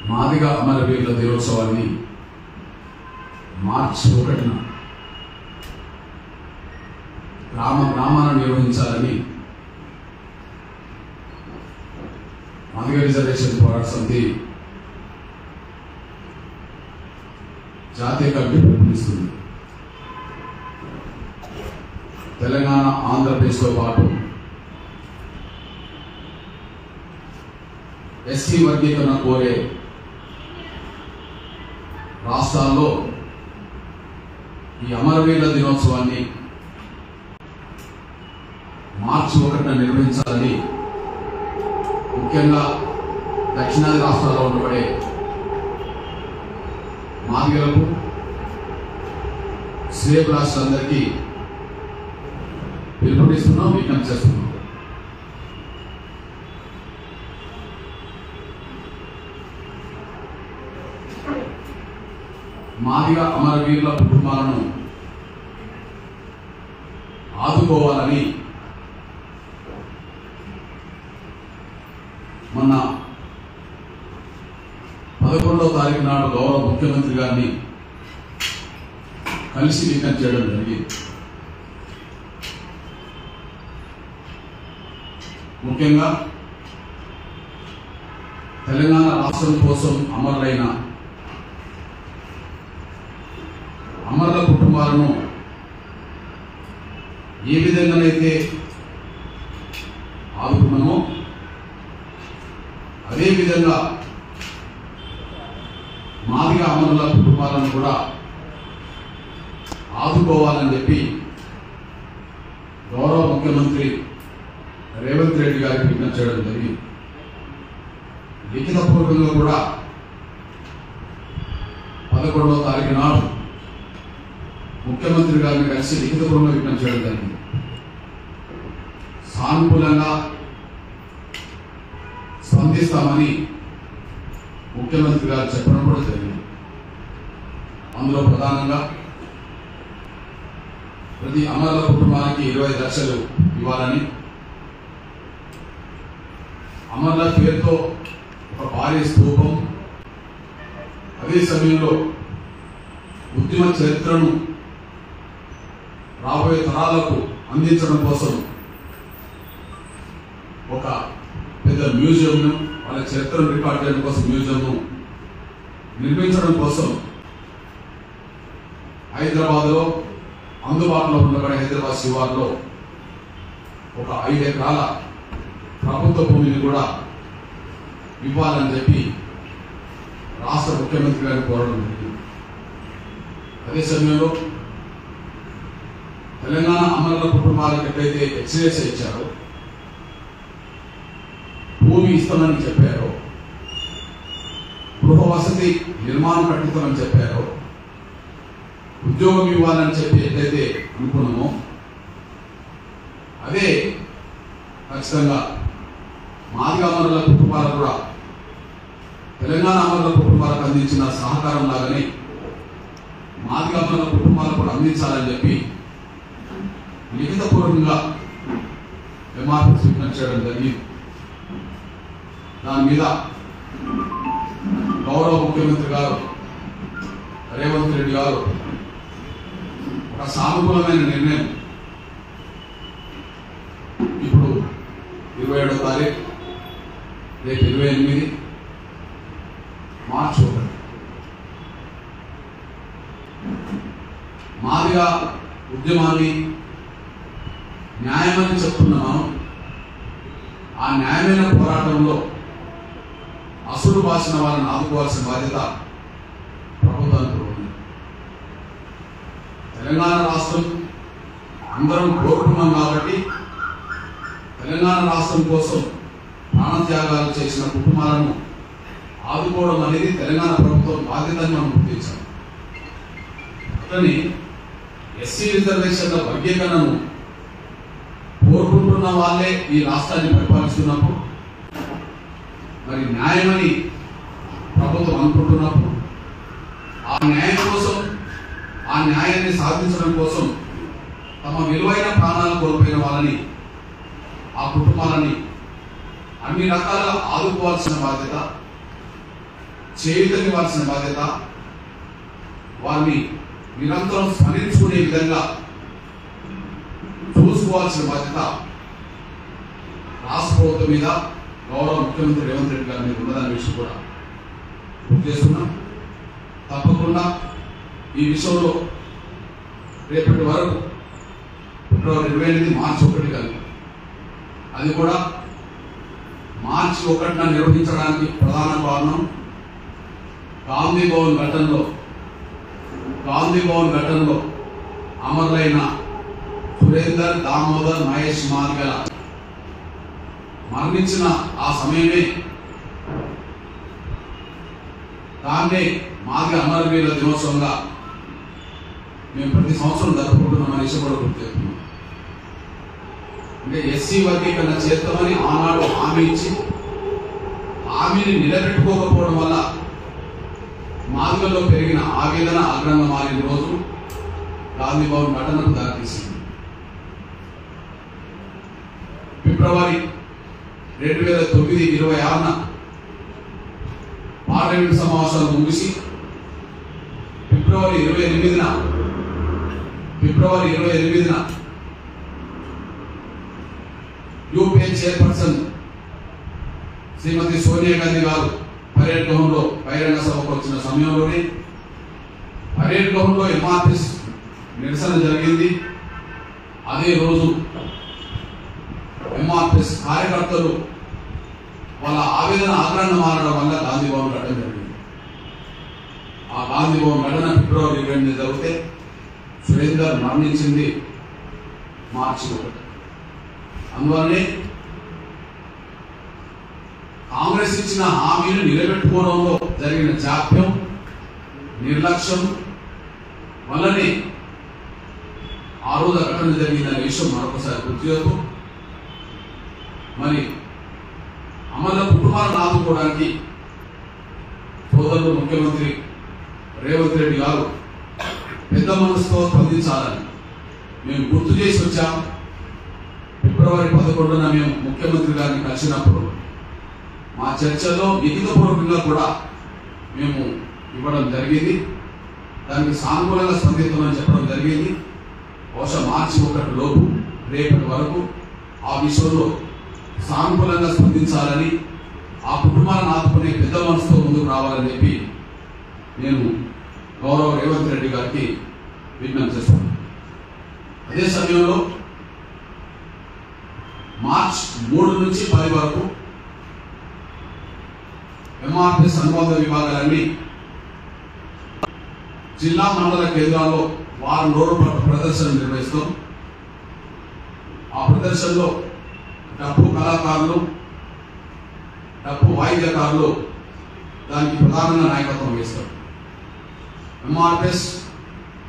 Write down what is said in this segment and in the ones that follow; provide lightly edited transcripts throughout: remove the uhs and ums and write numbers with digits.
మాదిగ అమరవీరుల దినోత్సవాన్ని మార్చి 1న గ్రామాన నిర్వహించాలని మాదిగ రిజర్వేషన్ పోరాట సమితి జాతీయ కమిటీ పిలుపునిస్తుంది. తెలంగాణ, ఆంధ్రప్రదేశ్తో పాటు ఎస్సీ వర్గీకరణ కోరే రాష్ట్రాల్లో ఈ అమరవీరుల దినోత్సవాన్ని మార్చి 1న నిర్వహించాలని ముఖ్యంగా దక్షిణాది రాష్ట్రాల్లో ఉండబడే మాదిగలకు, శ్రేయబ్ రాష్ట్రాలందరికీ పిలుపునిస్తున్నాం, విజ్ఞప్తి చేస్తున్నాం. మాదిగ అమరవీరుల కుటుంబాలను ఆదుకోవాలని మొన్న 11వ తారీఖు నాడు గౌరవ ముఖ్యమంత్రి గారిని కలిసి విజ్ఞప్తి చేయడం జరిగింది. ముఖ్యంగా తెలంగాణ రాష్ట్రం కోసం అమరులైన అమరుల కుటుంబాలను ఏ విధంగానైతే ఆదుకున్నామో అదేవిధంగా మాదిగ అమరుల కుటుంబాలను కూడా ఆదుకోవాలని చెప్పి గౌరవ ముఖ్యమంత్రి రేవంత్ రెడ్డి గారికి విజ్ఞప్తి చేయడం జరిగింది. లిఖితపూర్వకంగా కూడా 11వ తారీఖు నాడు ముఖ్యమంత్రి గారిని కలిసి లిఖితపూర్వకంగా విజ్ఞప్తి చేయడం జరిగింది. సానుకూలంగా స్పందిస్తామని ముఖ్యమంత్రి గారు చెప్పడం కూడా జరిగింది. అందులో ప్రధానంగా ప్రతి అమరుల కుటుంబానికి 25 లక్షలు ఇవ్వాలని, అమరుల పేరుతో ఒక భారీ స్తూపం, అదే సమయంలో ఉద్యమ చరిత్రను రాబోయే తరాలకు అందించడం కోసం ఒక పెద్ద మ్యూజియంను, వాళ్ళ చరిత్రను రికార్డ్ చేయడం కోసం మ్యూజియంను నిర్మించడం కోసం హైదరాబాద్లో అందుబాటులో ఉండబడే హైదరాబాద్ శివార్లో ఒక 5 ఎకరాల ప్రభుత్వ భూమిని కూడా ఇవ్వాలని చెప్పి రాష్ట్ర ముఖ్యమంత్రి గారిని కోరడం జరిగింది. అదే సమయంలో తెలంగాణ అమరుల కుటుంబాలకు ఎట్లయితే ఎక్స్రేస్ ఇచ్చారో, భూమి ఇస్తామని చెప్పారో, గృహ వసతి నిర్మాణం కట్టిస్తామని చెప్పారో, ఉద్యోగం ఇవ్వాలని చెప్పి ఎట్లయితే అనుకున్నామో అదే ఖచ్చితంగా మాదిగ అమరుల కుటుంబాలకు కూడా తెలంగాణ అమరుల కుటుంబాలకు అందించిన సహకారం లాగానే మాదిగ అమరుల కుటుంబాలకు కూడా అందించాలని చెప్పి లిఖితపూర్వకంగా ఎంఆర్పీ విజ్ఞప్తి చేయడం జరిగింది. దాని మీద గౌరవ ముఖ్యమంత్రి గారు రేవంత్ రెడ్డి గారు ఒక సానుకూలమైన నిర్ణయం ఇప్పుడు 27వ తారీఖు, రేపు 28 మార్చి 1 మాదిగ ఉద్యమాన్ని న్యాయమని చెప్తున్నాము. ఆ న్యాయమైన పోరాటంలో అసురు బాసిన వాళ్ళని ఆదుకోవాల్సిన బాధ్యత ప్రభుత్వానికి ఉంది. తెలంగాణ రాష్ట్రం అందరం కోరుకున్నాం కాబట్టి తెలంగాణ రాష్ట్రం కోసం ప్రాణత్యాగాలు చేసిన కుటుంబాలను ఆదుకోవడం అనేది తెలంగాణ ప్రభుత్వం బాధ్యతని మనం గుర్తించాం. అతని ఎస్సీ రిజర్వేషన్ల వర్గీకరణను కోరుకుంటున్న వాళ్ళే ఈ రాష్ట్రాన్ని పరిపాలిస్తున్నప్పుడు, మరి న్యాయమని ప్రభుత్వం అనుకుంటున్నప్పుడు, ఆ న్యాయం కోసం, ఆ న్యాయాన్ని సాధించడం కోసం తమ విలువైన ప్రాణాలు కోల్పోయిన వాళ్ళని, ఆ కుటుంబాలని అన్ని రకాలుగా ఆదుకోవాల్సిన బాధ్యత చేయుతనివ్వాల్సిన బాధ్యత, వారిని నిరంతరం స్మరించుకునే విధంగా చూసుకోవాల్సిన బాధ్యత రాష్ట్ర ప్రభుత్వం మీద, గౌరవ ముఖ్యమంత్రి రేవంత్ రెడ్డి గారి మీద ఉన్నదాని విషయం కూడా గుర్తు చేస్తున్నాం. తప్పకుండా ఈ విషయంలో రేపటి వరకు ఫిబ్రవరి 28 మార్చి 1 కలిగి, అది కూడా మార్చి 1న నిర్వహించడానికి ప్రధాన కారణం గాంధీ భవన్ ఘటనలో అమరులైన సురేందర్, దామోదర్, మహేష్ మాదిగల మరణించిన ఆ సమయమే, దాన్నే మాదిగ అమరవీరుల దినోత్సవంగా మేము ప్రతి సంవత్సరం జరుపుకుంటున్నామని విషయం కూడా గుర్తు చేస్తున్నాం. అంటే ఎస్సీ వర్గీకరణ చేస్తామని ఆనాడు హామీ ఇచ్చి హామీని నిలబెట్టుకోకపోవడం వల్ల మాదిగల్లో పెరిగిన ఆవేదన ఆగ్రహంగా మారిన రోజు గాంధీ భవన్ ఘటనకు దారితీసింది. ఫిబ్రవరి 2009 26న పార్లమెంట్ సమావేశాలు ముగిసి ఫిబ్రవరి 28న యూపీఏ చైర్పర్సన్ శ్రీమతి సోనియా గాంధీ గారు పరేడ్ గ్రౌండ్ లో బహిరంగ సభకు వచ్చిన సమయంలోనే పరేడ్ గ్రౌండ్ లో ఎంఆర్పిఎస్ నిరసన జరిగింది. అదే రోజు ఎంఆర్పిఎస్ కార్యకర్తలు వాళ్ళ ఆవేదన ఆగ్రహంగా మారడం వల్ల గాంధీ భవన్ ఘటన జరిగింది. ఆ గాంధీ భవన్ ఘటన ఫిబ్రవరి 28 జరిగితే సురేందర్ మరణించింది మార్చి 1. అందువల్లనే కాంగ్రెస్ ఇచ్చిన హామీలు నిలబెట్టుకోవడంలో జరిగిన జాప్యం, నిర్లక్ష్యం వల్లనే ఆ రోజు ఘటన జరిగిందనే విషయం మరొకసారి గుర్తు చేస్తూ, మరి అమరుల కుటుంబాలను ఆదుకోవడానికి సోదరుడు ముఖ్యమంత్రి రేవంత్ రెడ్డి గారు పెద్ద మనసుతో స్పందించాలని మేము గుర్తు చేసి వచ్చాం. ఫిబ్రవరి 11న మేము ముఖ్యమంత్రి గారిని కలిసినప్పుడు మా చర్చల్లో లిఖితపూర్వకంగా కూడా మేము ఇవ్వడం జరిగింది. దానికి సానుకూలంగా స్పందిస్తామని చెప్పడం జరిగింది. బహుశా మార్చి 1 లోపు రేపటి వరకు ఆ విషయంలో సానుకూలంగా స్పందించాలని, ఆ కుటుంబాలను ఆదుకునే పెద్ద మనసుతో ముందుకు రావాలని చెప్పి నేను గౌరవ రేవంత్ రెడ్డి గారికి విజ్ఞప్తి చేస్తున్నాను. అదే సమయంలో మార్చి 3 నుంచి 10 వరకు ఎంఆర్పిఎస్ అనుబంధ విభాగాలన్నీ జిల్లా మండల కేంద్రాల్లో వారం రోజుల పాటు ప్రదర్శన నిర్వహిస్తాం. ఆ ప్రదర్శనలో డప్పు కళాకారులు, డప్పు వాయిద్యకారులు దానికి ప్రధానంగా నాయకత్వం వేస్తారు. ఎంఆర్పిఎస్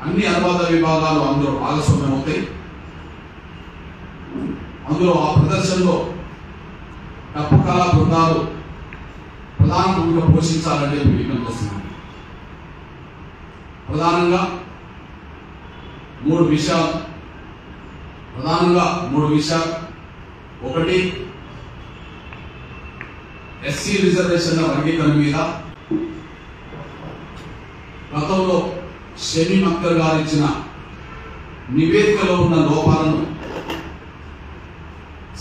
అన్ని అనుబంధ విభాగాలు అందులో భాగస్వామ్యం అవుతాయి. అందులో ఆ ప్రదర్శనలో డప్పు కళా బృందాలు ప్రధాన భూమిక పోషించాలని విజ్ఞప్తి చేస్తున్నాను. ప్రధానంగా మూడు విషయాలు. ఒకటి, ఎస్సీ రిజర్వేషన్ల వర్గీకరణ మీద గతంలో షమీమ్ అఖ్తర్ గారు ఇచ్చిన నివేదికలో ఉన్న లోపాలను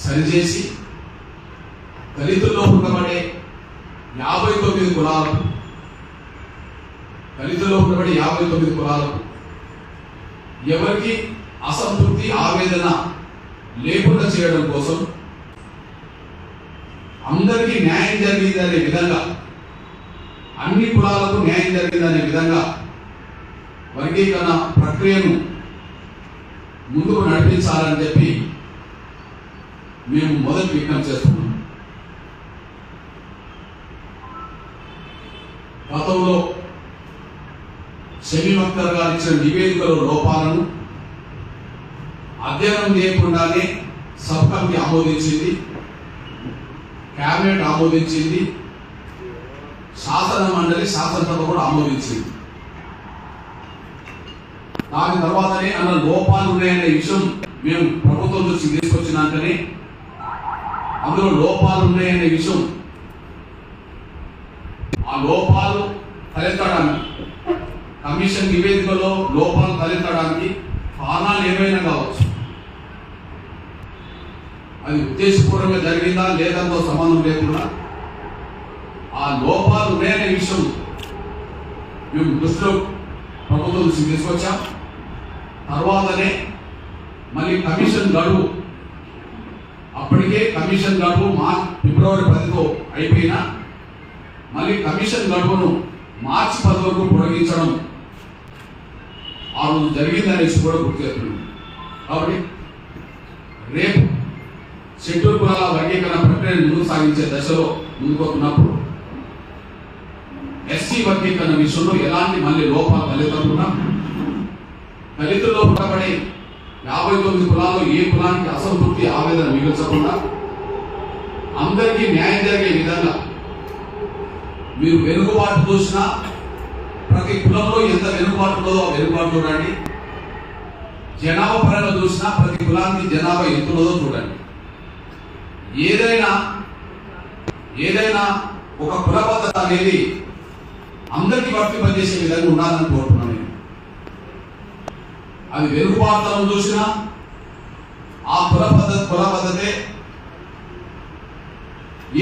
సరిచేసి దళితుల్లో ఉండబడే 59 కులాలకు ఎవరికి అసంతృప్తి, ఆవేదన లేకుండా చేయడం కోసం, అందరికీ న్యాయం జరిగిందనే విధంగా, అన్ని కులాలకు న్యాయం జరిగిందనే విధంగా వర్గీకరణ ప్రక్రియను ముందుకు నడిపించాలని చెప్పి మేము మొదటి విజ్ఞప్తి చేస్తున్నాం. గతంలో షమీమ్ అఖ్తర్ గారు ఇచ్చిన నివేదికలో లోపాలను అధ్యయనం చేయకుండానే సబ్ కమిటీ ఆమోదించింది, కేబినెట్ ఆమోదించింది, శాసనసభ కూడా ఆమోదించింది. దాని తర్వాతనే అన్న లోపాలు ఉన్నాయనే విషయం మేము ప్రభుత్వం నుంచి తీసుకొచ్చినాకనే అందులో లోపాలు ఉన్నాయనే విషయం ఆ లోపాలు తలెత్తడానికి, కమిషన్ నివేదికలో లోపాలు తలెత్తడానికి కారణాలు ఏమైనా కావచ్చు. అది ఉద్దేశపూర్వకంగా జరిగిందా లేదంతో సంబంధం లేకుండా ఆ లోపాలు ఉన్నాయనే విషయం మేము దృష్టిలో ప్రభుత్వం నుంచి తీసుకొచ్చాం. తర్వాతనే మళ్ళీ కమిషన్ గడువు, అప్పటికే కమిషన్ గడువు ఫిబ్రవరి 10తో అయిపోయినా మళ్ళీ కమిషన్ గడువును మార్చి 10 వరకు పొడిగించడం ఆ రోజు జరిగిందనేసి కూడా గుర్తు చేస్తున్నాం. కాబట్టి రేపు షెడ్యూల్ కులాల వర్గీకరణ ప్రక్రియను ముందుకు సాగించే దశలో ముందుకున్నప్పుడు ఎస్సీ వర్గీకరణ విషయంలో ఎలాంటి మళ్ళీ లోపాలు తలెత్తకుండా, దళితుల్లో పుట్టబడే 59 కులాల్లో ఏ కులానికి అసంతృప్తి ఆవేదన మిగిల్చకుండా అందరికీ న్యాయం జరిగే విధంగా మీరు వెనుకబాటు చూసినా ప్రతి కులంలో ఎంత వెనుకబాటు ఉన్నదో ఆ వెనుకబాటు చూడండి. జనాభా పరంగా చూసినా ప్రతి కులానికి జనాభా ఎంత ఉన్నదో చూడండి. ఏదైనా ఒక కుల పద్ధతి అనేది అందరికీ వర్తింపజేసే విధంగా ఉండాలని కోరుతున్నాను నేను. అది వెనుకబాటుతనం చూసినా ఆ కుల పద్ధతే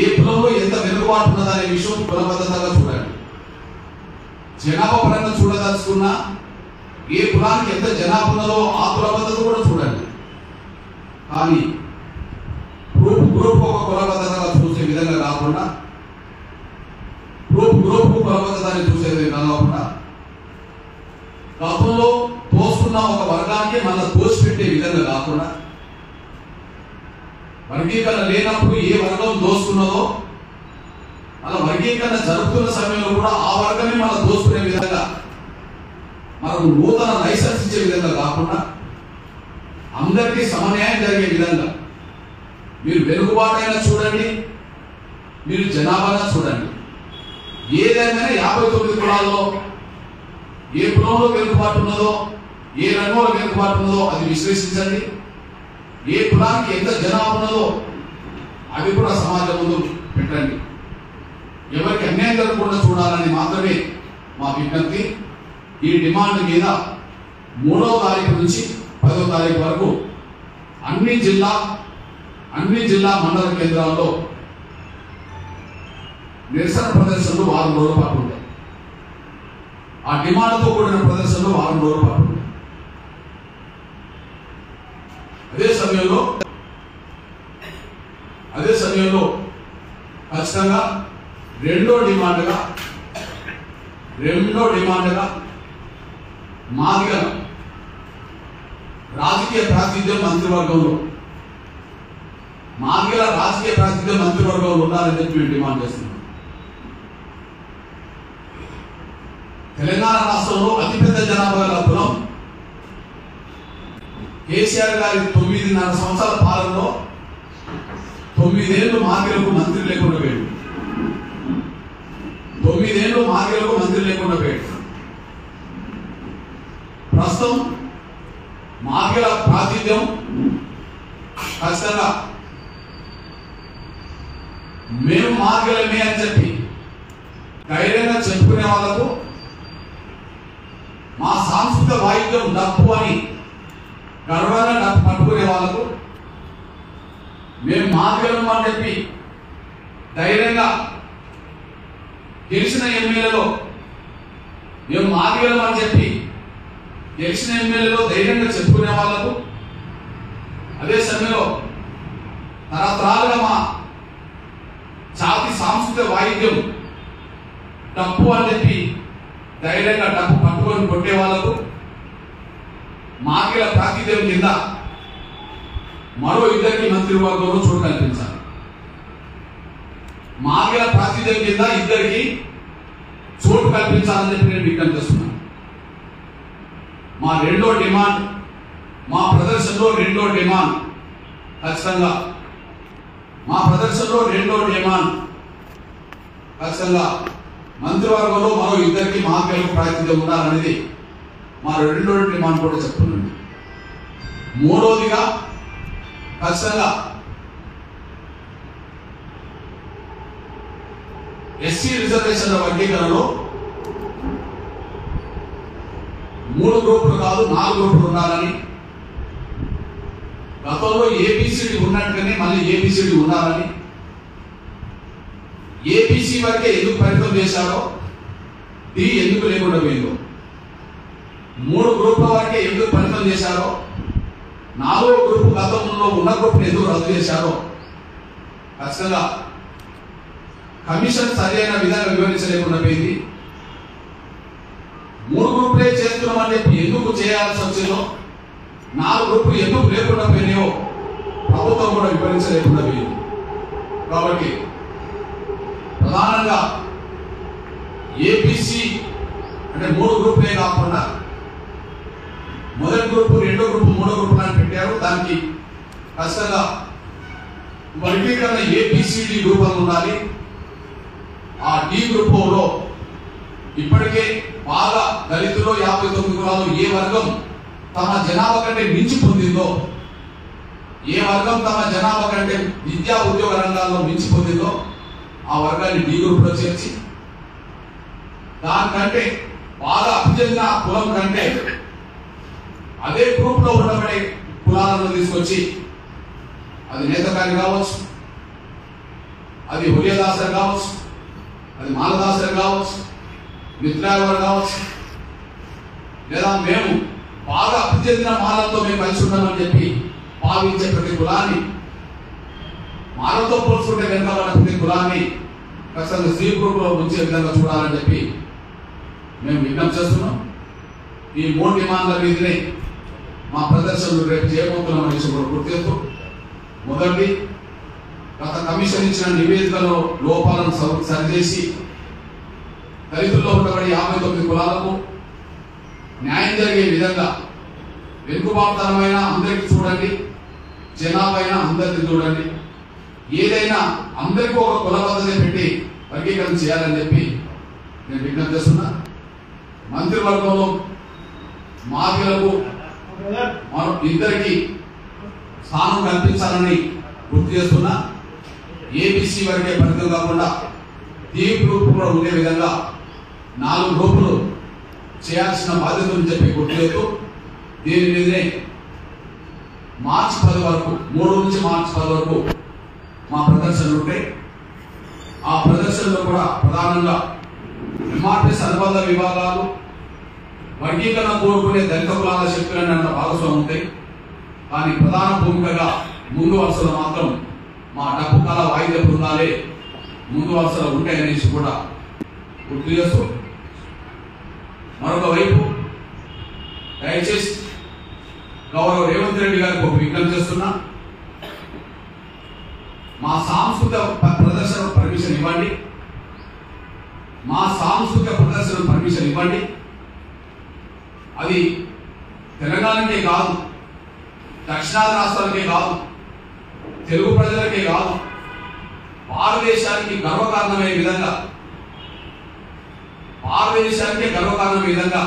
ఏ కులంలో ఎంత వెనుకబాటు ఉన్నదనే విషయం కుల పద్ధతిగా చూడండి. జనాభా పరంగా చూడదలుచుకున్నా ఏ కులానికి ఎంత జనాభా ఉన్నదో ఆ కుల పద్ధతి కూడా చూడండి. కానీ గ్రూప్ ఒక కుల పద్ధతిగా చూసే విధంగా కాకుండా, గ్రూప్ కుల పద్ధతిని చూసే విధంగా కాకుండా, గతంలో తోసుకున్న ఒక వర్గానికి మళ్ళీ తోసిపెట్టే విధంగా కాకుండా, వర్గీకరణ లేనప్పుడు ఏ వర్గం దోసుకున్నదో అలా వర్గీకరణ జరుగుతున్న సమయంలో కూడా ఆ వర్గమే మళ్ళీ దోసుకునే విధంగా, మనకు నూతన లైసెన్స్ ఇచ్చే విధంగా కాకుండా అందరికీ సమన్యాయం జరిగే విధంగా మీరు వెనుకబాటైనా చూడండి, మీరు జనాభాగా చూడండి. ఏదైనా 59 కులాల్లో ఏ కులంలో వెనుకబాటు ఉన్నదో, ఏ రంగంలో వెనుకబాటు ఉన్నదో అది విశ్లేషించండి. ఏ కులానికి ఎంత జనాభా ఉన్నదో అవి కూడా సమాజం ముందు పెట్టండి. ఎవరికి అన్యాయం జరగకుండా చూడాలని మాత్రమే మా విజ్ఞప్తి. ఈ డిమాండ్ మీద 3వ తారీఖు నుంచి 10వ తారీఖు వరకు అన్ని జిల్లా మండల కేంద్రాల్లో నిరసన ప్రదర్శనలు 4 రోజుల పాటు ఉంటాయి. ఆ డిమాండ్తో కూడిన ప్రదర్శనలు 4 రోజుల పాటు ఉంటాయి. అదే సమయంలో ఖచ్చితంగా రెండో డిమాండ్గా మాదిగల రాజకీయ ప్రాతినిధ్యం మంత్రివర్గంలో ఉండాలని చెప్పి మేము డిమాండ్ చేస్తున్నాం. తెలంగాణ రాష్ట్రంలో అతిపెద్ద జనాభా గల కులం కేసీఆర్ గారి 9.5 సంవత్సరాల పాలనలో 9 ఏళ్ళు మాదిగలకు మంత్రి లేకుండా పోయాడు. 9 ఏళ్ళు మాదిగలకు మంత్రి లేకుండా పోయాడు. ప్రస్తుతం మాదిగల ప్రాతినిధ్యం ఖచ్చితంగా మేము మాదిగలమే అని చెప్పి ధైర్యంగా చెప్పుకునే వాళ్లకు, మా సాంస్కృతిక వాయిద్యం డప్పు అని గర్వంగా డప్పు పట్టుకునే వాళ్లకు, మేము మాదిగలం అని చెప్పి ధైర్యంగా గెలిచిన ఎమ్మెల్యేలో మేము మాదిగలం అని చెప్పి గెలిచిన ఎమ్మెల్యేలో ధైర్యంగా చెప్పుకునే వాళ్లకు, అదే సమయంలో తరతరాలుగా మా జాతి సాంస్కృతిక వాయిద్యం డప్పు అని చెప్పి ధైర్యంగా డప్పు పట్టుకొని కొట్టే వాళ్లకు మాదిగల ప్రాతినిధ్యం కింద మరో 2 మంత్రివర్గంలో చోటు కల్పించాలి. మాదిగల ప్రాతినిధ్యం కింద 2 చోటు కల్పించాలని చెప్పి నేను విజ్ఞప్తి చేస్తున్నాను. మా ప్రదర్శనలో రెండో డిమాండ్ ఖచ్చితంగా మంత్రివర్గంలో మరో 2 మాదిగలకు ప్రాతినిధ్యం ఉండాలనేది మా రెండో డిమాండ్ కూడా చెప్తున్నాను. మూడోదిగా ఖచ్చితంగా ఎస్సీ రిజర్వేషన్ల వర్గీకరణలో 3 గ్రూపులు కాదు 4 గ్రూపులు ఉండాలని, గతంలో ఏబిసిడి ఉన్నట్టుగానే మళ్ళీ ఏబిసిడి ఉండాలని, ఏబిసి వరకే ఎందుకు పరిమితం చేశారో, డి ఎందుకు లేకుండా పోయిందో, 3 గ్రూపుల వరకే ఎందుకు పరిమితం చేశారో, 4వ గ్రూపు గతంలో ఉన్న గ్రూపును ఎందుకు రద్దు చేశారో ఖచ్చితంగా కమిషన్ సరైన విధంగా వివరించలేకుండా పోయింది. 3 గ్రూపులే చేస్తున్నామని చెప్పి ఎందుకు చేయాల్సి వచ్చిందో, 4 గ్రూపులు ఎందుకు లేకుండా పోయినాయో ప్రభుత్వం కూడా వివరించలేకుండా పోయింది. కాబట్టి ప్రధానంగా ఏబిసి అంటే 3 గ్రూపులే కాకుండా మొదటి గ్రూపు, రెండో గ్రూపు, మూడో గ్రూపులు అని పెట్టారు. దానికి ఖచ్చితంగా వర్గీకరణ ఏబిసిడి గ్రూపులు ఉండాలి. ఆ డి గ్రూపులో ఇప్పటికే బాగా దళితులు 59 కులాలు ఏ వర్గం తమ జనాభా కంటే మించి పొందిందో, ఏ వర్గం తమ జనాభా కంటే విద్యా ఉద్యోగ రంగాల్లో మించి పొందిందో ఆ వర్గాన్ని డి గ్రూపులో చేర్చి, దానికంటే బాగా అభివృద్ధి కులం కంటే అదే గ్రూప్ లో ఉండబడే కులాలను తీసుకొచ్చి, అది నేతకాని కావచ్చు, అది హులియదాసర్ కావచ్చు, అది మాలదాసర్ కావచ్చు, మిత్రాలు కావచ్చు, లేదా మేము బాగా అభివృద్ధి చెందిన మాలతో మేము కలిసి ఉన్నామని చెప్పి భావించే ప్రతి కులాన్ని, మాలతో పోల్చుకుంటే వెనుకబడిన ప్రతి కులాన్ని ఖచ్చితంగా సి గ్రూప్ లో ఉంచే విధంగా చూడాలని చెప్పి మేము విజ్ఞప్తి చేస్తున్నాం. ఈ 3 డిమాండ్ల మీదనే మా ప్రదర్శనలు రేపు చేయబోతున్న విషయం కూడా గుర్తు చేస్తూ, మొదటి గత కమిషన్ ఇచ్చిన నివేదికలో లోపాలను సరిచేసి దళితుల్లో ఉండబడి 59 కులాలకు న్యాయం జరిగే విధంగా, వెనుకబాటుతనమైన అందరికీ చూడండి, జనాభా అయినా అందరికీ చూడండి, ఏదైనా అందరికీ ఒక కుల పద్ధతి పెట్టి వర్గీకరణ చేయాలని చెప్పి నేను విజ్ఞప్తి చేస్తున్నా. మంత్రివర్గంలో మాదిలకు ఇద్దరికి స్థానం కల్పించాలని గుర్తు చేస్తున్నా. ఏబిసి వరకే పరిమితం కాకుండా డి గ్రూప్ కూడా ఉండే విధంగా 4 గ్రూపులు చేయాల్సిన బాధ్యతలు చెప్పి గుర్తు చేస్తూ, దీని మీదనే మార్చి 10 వరకు, 3 నుంచి మార్చి 10 వరకు మా ప్రదర్శనలు ఉంటాయి. ఆ ప్రదర్శనలో కూడా ప్రధానంగా ఎంఆర్పిఎస్ అనుబంధ విభాగాలు, వర్గీకరణ కోరుకునే దళిత కులాల శక్తులన్నీ అన్న భాగస్వామ్యం ఉంటాయి. కానీ ప్రధాన భూమికగా ముందు వరుసలో మాత్రం మా డబ్బు కళ వాయిద్య బృందాలే ముందు వరుసలో ఉంటాయనేసి కూడా గుర్తు చేస్తూ, మరొక వైపు దయచేసి గౌరవ రేవంత్ రెడ్డి గారికి ఒక విజ్ఞప్తి చేస్తున్నా. మా సాంస్కృతిక ప్రదర్శన పర్మిషన్ ఇవ్వండి, మా సాంస్కృతిక ప్రదర్శన పర్మిషన్ ఇవ్వండి. అది తెలంగాణకే కాదు, దక్షిణాది రాష్ట్రాలకే కాదు, తెలుగు ప్రజలకే కాదు, భారతదేశానికి గర్వకారణమయ్యే విధంగా, భారతదేశానికే గర్వకారణమయ్యే విధంగా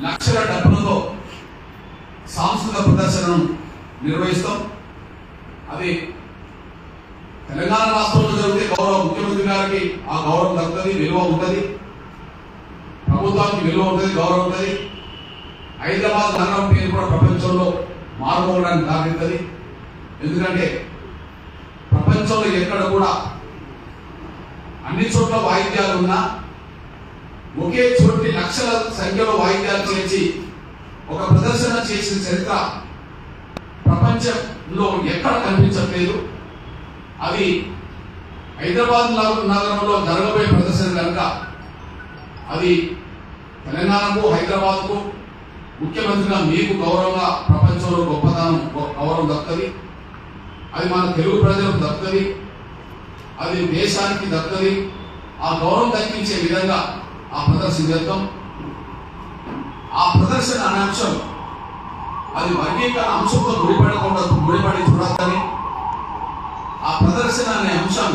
లక్షల డబ్బులతో సాంస్కృతిక ప్రదర్శనను నిర్వహిస్తాం. అది తెలంగాణ రాష్ట్రంలో జరిగితే గౌరవ ముఖ్యమంత్రి గారికి ఆ గౌరవం దక్కుతుంది, విలువ ఉంటుంది, ప్రభుత్వానికి విలువ ఉంటుంది, గౌరవం ఉంటుంది. హైదరాబాద్ నగరం పేరు కూడా ప్రపంచంలో మారుకోవడానికి దారిస్తుంది. ఎందుకంటే ప్రపంచంలో ఎక్కడ కూడా అన్ని చోట్ల వాయిద్యాలు ఉన్నా ఒకే చోటి లక్షల సంఖ్యలో వాయిద్యాలు చేసి ఒక ప్రదర్శన చేసిన చరిత్ర ప్రపంచంలో ఎక్కడ కనిపించట్లేదు. అది హైదరాబాద్ నగరంలో జరగబోయే ప్రదర్శన కనుక అది తెలంగాణకు, హైదరాబాద్కు ముఖ్యమంత్రిగా మీకు గౌరవంగా ప్రపంచంలో గొప్పతనం గౌరవం దక్కుతుంది. అది మన తెలుగు ప్రజలకు దక్కుతుంది, అది దేశానికి దక్కుతుంది. ఆ గౌరవం దక్కించే విధంగా ఆ ప్రదర్శన చేద్దాం. ఆ ప్రదర్శన అనే అంశం అది వర్గీకరణ అంశంతో ముడిపడి చూడాలని, ఆ ప్రదర్శన అనే అంశం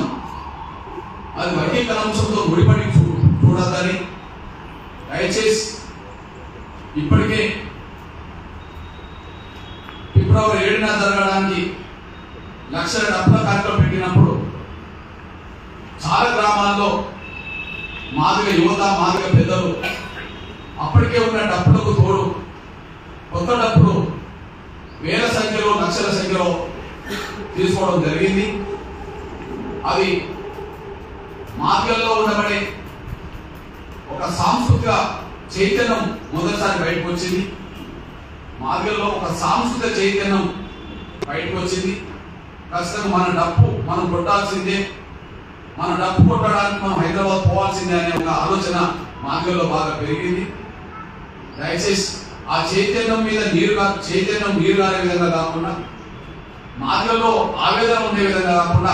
అది వర్గీకరణ అంశంతో ముడిపడి చూడాలని దయచేసి ఇప్పటికే ఫిబ్రవరి 7న జరగడానికి లక్షల డబ్బుల కార్యక్రమం పెట్టినప్పుడు చాలా గ్రామాలు గ్రామాల్లో మాదిగ యువత మాదిగ పెద్దలు అప్పటికే ఉన్న డప్పులకు తోడు కొత్త డప్పులు వేల సంఖ్యలో లక్షల సంఖ్యలో తీసుకోవడం జరిగింది. అది మాదిగల్లో ఉండబడే ఒక సాంస్కృతిక చైతన్యం మొదటిసారి బయటకు వచ్చింది. మాదిగల్లో ఒక సాంస్కృతిక చైతన్యం బయటకు వచ్చింది. ఖచ్చితంగా మన డప్పు మనం కొట్టాల్సిందే, మన డప్పు కొట్టడానికి మనం హైదరాబాద్ పోవాల్సిందే అనే ఒక ఆలోచన మాదిగల్లో బాగా పెరిగింది. దయచేసి ఆ చైతన్యం మీద నీరు గారే విధంగా కాకుండా, మాదిగల్లో ఆవేదన ఉండే విధంగా కాకుండా,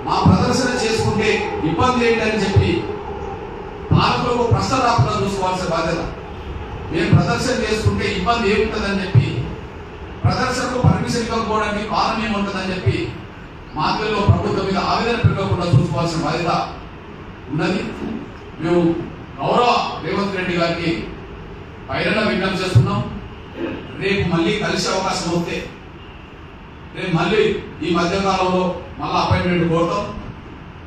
మా ప్రదర్శన చేసుకుంటే ఇబ్బంది ఏంటని చెప్పి పాలకులకు ప్రశ్న రాకుండా చూసుకోవాల్సిన బాధ్యత. మేము ప్రదర్శన చేసుకుంటే ఇబ్బంది ఏముంటుందని చెప్పి, ప్రదర్శనకు పర్మిషన్ ఇవ్వకపోవడానికి కారణం ఏముంటుందని చెప్పి మాదిగల్లో ప్రభుత్వం మీద ఆవేదన పెరగకుండా చూసుకోవాల్సిన బాధ్యత ఉన్నది. మేము గౌరవ రేవంత్ రెడ్డి గారికి బహిరంగ విజ్ఞప్తి చేస్తున్నాం. రేపు మళ్ళీ కలిసే అవకాశం వస్తే, రేపు మళ్ళీ ఈ మధ్యకాలంలో మళ్ళీ అపాయింట్మెంట్ కోరుతాం.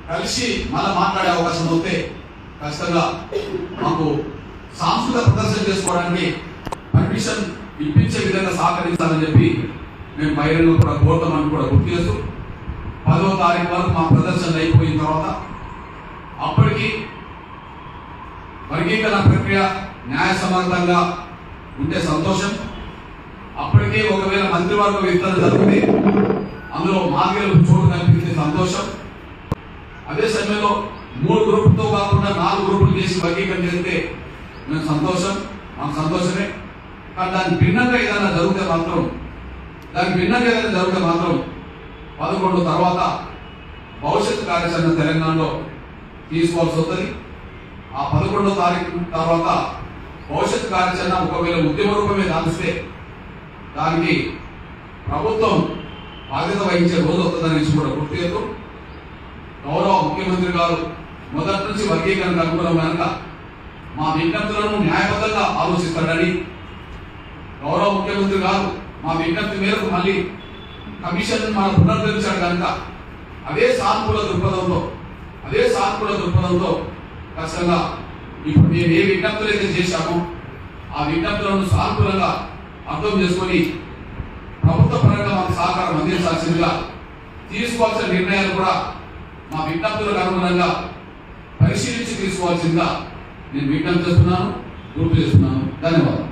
కలిసి మళ్ళీ మాట్లాడే అవకాశం వస్తే ఖచ్చితంగా మాకు సాంస్కృతిక ప్రదర్శన చేసుకోవడానికి పర్మిషన్ ఇప్పించే విధంగా సహకరించాలని చెప్పి మేము బహిరంగ కూడా కోరుతామని కూడా గుర్తు చేస్తూ, 10వ తారీఖు వరకు మా ప్రదర్శన అయిపోయిన తర్వాత అప్పటికి వర్గీకరణ ప్రక్రియ న్యాయసమ్మతంగా ఉంటే సంతోషం. అప్పటికే ఒకవేళ మంత్రివర్గ విస్తరణ జరిగితే అందులో మాదిగలకు చోటు కల్పిస్తే సంతోషం. అదే సమయంలో 3 గ్రూపులతో కాకుండా 4 గ్రూపులు చేసి వర్గీకరణ చేస్తే మేము సంతోషం, మాకు సంతోషమే. కానీ దానికి భిన్నంగా ఏదైనా జరిగితే మాత్రం 11 తర్వాత భవిష్యత్తు కార్యాచరణ తెలంగాణలో తీసుకోవాల్సి వస్తుంది. ఆ 11వ తారీఖు తర్వాత భవిష్యత్తు కార్యాచరణ ఒకవేళ ఉద్యమ రూపమే దానిస్తే దానికి ప్రభుత్వం బాధ్యత వహించే రోజు వస్తుందని కూడా గుర్తు చేస్తూ, గౌరవ ముఖ్యమంత్రి గారు మొదటి నుంచి వర్గీకరణకు అనుగుణం కనుక మా విజ్ఞప్తులను న్యాయబద్ధంగా ఆలోచిస్తాడని, గౌరవ ముఖ్యమంత్రి గారు మా విజ్ఞప్తి మేరకు మళ్ళీ కమిషన్ మనం పునరుద్ధరించాడు కనుక అదే సానుకూల దృక్పథంతో ఖచ్చితంగా ఇప్పుడు మేము ఏ విజ్ఞప్తులు అయితే చేశామో ఆ విజ్ఞప్తులను సానుకూలంగా అర్థం చేసుకొని ప్రభుత్వ పరంగా మాకు సహకారం అందించాల్సిందిగా, తీసుకోవాల్సిన నిర్ణయాలు కూడా మా విజ్ఞప్తులకు అనుగుణంగా పరిశీలించి తీసుకోవాల్సిందిగా నేను విజ్ఞప్తి చేస్తున్నాను, గుర్తు చేస్తున్నాను. ధన్యవాదాలు.